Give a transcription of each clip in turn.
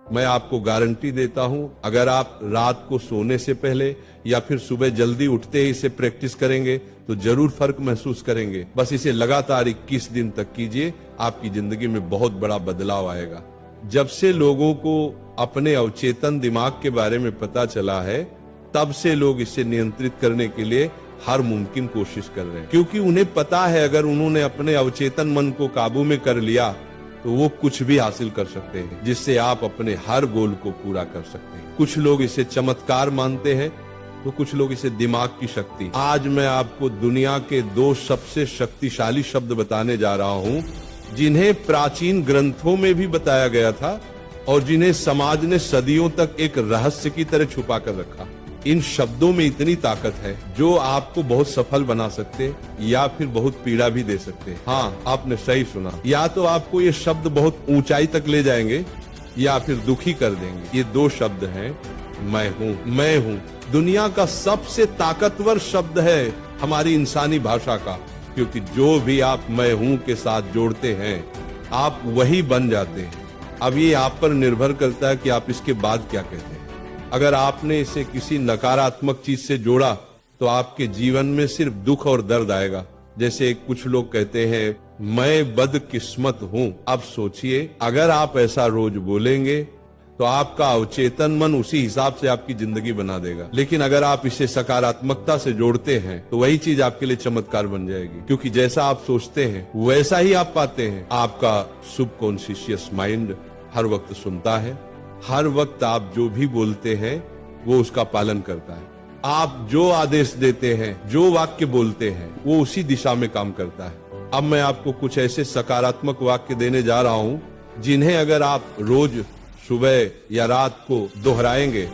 मैं आपको गारंटी देता हूं, अगर आप रात को सोने से पहले या फिर सुबह जल्दी उठते ही इसे प्रैक्टिस करेंगे तो जरूर फर्क महसूस करेंगे। बस इसे लगातार 21 दिन तक कीजिए, आपकी जिंदगी में बहुत बड़ा बदलाव आएगा। जब से लोगों को अपने अवचेतन दिमाग के बारे में पता चला है, तब से लोग इसे नियंत्रित करने के लिए हर मुमकिन कोशिश कर रहे हैं, क्योंकि उन्हें पता है अगर उन्होंने अपने अवचेतन मन को काबू में कर लिया तो वो कुछ भी हासिल कर सकते हैं, जिससे आप अपने हर गोल को पूरा कर सकते हैं। कुछ लोग इसे चमत्कार मानते हैं तो कुछ लोग इसे दिमाग की शक्ति। आज मैं आपको दुनिया के 2 सबसे शक्तिशाली शब्द बताने जा रहा हूं, जिन्हें प्राचीन ग्रंथों में भी बताया गया था और जिन्हें समाज ने सदियों तक एक रहस्य की तरह छुपा कर रखा। इन शब्दों में इतनी ताकत है जो आपको बहुत सफल बना सकते या फिर बहुत पीड़ा भी दे सकते। हाँ, आपने सही सुना। या तो आपको ये शब्द बहुत ऊंचाई तक ले जाएंगे या फिर दुखी कर देंगे। ये 2 शब्द हैं, मैं हूँ। मैं हूँ दुनिया का सबसे ताकतवर शब्द है हमारी इंसानी भाषा का, क्योंकि जो भी आप मैं हूँ के साथ जोड़ते हैं आप वही बन जाते हैं। अब ये आप पर निर्भर करता है कि आप इसके बाद क्या कहते हैं। अगर आपने इसे किसी नकारात्मक चीज से जोड़ा तो आपके जीवन में सिर्फ दुख और दर्द आएगा। जैसे कुछ लोग कहते हैं मैं बदकिस्मत हूँ। अब सोचिए, अगर आप ऐसा रोज बोलेंगे तो आपका अवचेतन मन उसी हिसाब से आपकी जिंदगी बना देगा। लेकिन अगर आप इसे सकारात्मकता से जोड़ते हैं तो वही चीज आपके लिए चमत्कार बन जाएगी, क्योंकि जैसा आप सोचते हैं वैसा ही आप पाते हैं। आपका सबकॉन्शियस माइंड हर वक्त सुनता है, हर वक्त आप जो भी बोलते हैं वो उसका पालन करता है। आप जो आदेश देते हैं, जो वाक्य बोलते हैं, वो उसी दिशा में काम करता है। अब मैं आपको कुछ ऐसे सकारात्मक वाक्य देने जा रहा हूं जिन्हें अगर आप रोज सुबह या रात को दोहराएंगे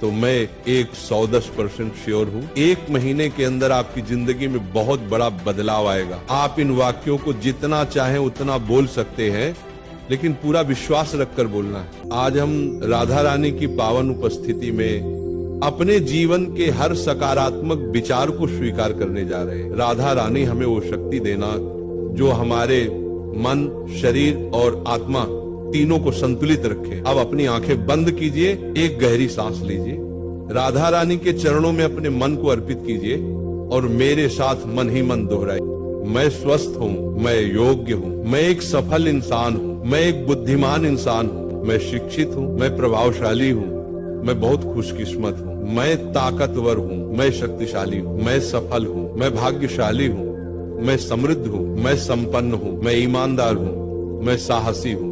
तो मैं 110% श्योर हूँ 1 महीने के अंदर आपकी जिंदगी में बहुत बड़ा बदलाव आएगा। आप इन वाक्यों को जितना चाहें उतना बोल सकते हैं, लेकिन पूरा विश्वास रखकर बोलना है। आज हम राधा रानी की पावन उपस्थिति में अपने जीवन के हर सकारात्मक विचार को स्वीकार करने जा रहे हैं। राधा रानी हमें वो शक्ति देना जो हमारे मन, शरीर और आत्मा तीनों को संतुलित रखे। अब अपनी आंखें बंद कीजिए, एक गहरी सांस लीजिए, राधा रानी के चरणों में अपने मन को अर्पित कीजिए और मेरे साथ मन ही मन दोहराइए। मैं स्वस्थ हूँ, मैं योग्य हूँ, मैं एक सफल इंसान हूँ, मैं एक बुद्धिमान इंसान हूँ, मैं शिक्षित हूँ, मैं प्रभावशाली हूँ, मैं बहुत खुशकिस्मत हूँ, मैं ताकतवर हूँ, मैं शक्तिशाली हूँ, मैं सफल हूँ, मैं भाग्यशाली हूँ, मैं समृद्ध हूँ, मैं संपन्न हूँ, मैं ईमानदार हूँ, मैं साहसी हूँ,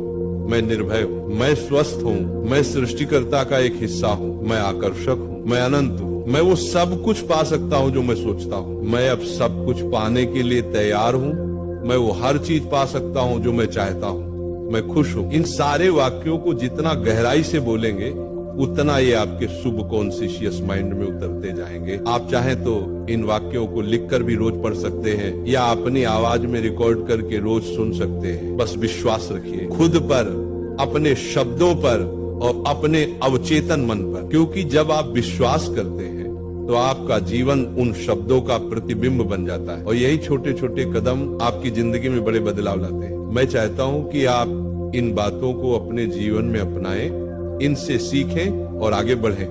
मैं निर्भय हूँ, मैं स्वस्थ हूँ, मैं सृष्टिकर्ता का एक हिस्सा हूँ, मैं आकर्षक हूँ, मैं अनंत हूँ, मैं वो सब कुछ पा सकता हूँ जो मैं सोचता हूँ, मैं अब सब कुछ पाने के लिए तैयार हूँ, मैं वो हर चीज पा सकता हूँ जो मैं चाहता हूँ, मैं खुश हूँ। इन सारे वाक्यों को जितना गहराई से बोलेंगे उतना ये आपके सबकॉन्शियस माइंड में उतरते जाएंगे। आप चाहें तो इन वाक्यों को लिखकर भी रोज पढ़ सकते हैं या अपनी आवाज में रिकॉर्ड करके रोज सुन सकते हैं। बस विश्वास रखिए खुद पर, अपने शब्दों पर और अपने अवचेतन मन पर, क्योंकि जब आप विश्वास करते हैं तो आपका जीवन उन शब्दों का प्रतिबिंब बन जाता है और यही छोटे छोटे कदम आपकी जिंदगी में बड़े बदलाव लाते हैं। मैं चाहता हूं कि आप इन बातों को अपने जीवन में अपनाएं, इनसे सीखें और आगे बढ़ें।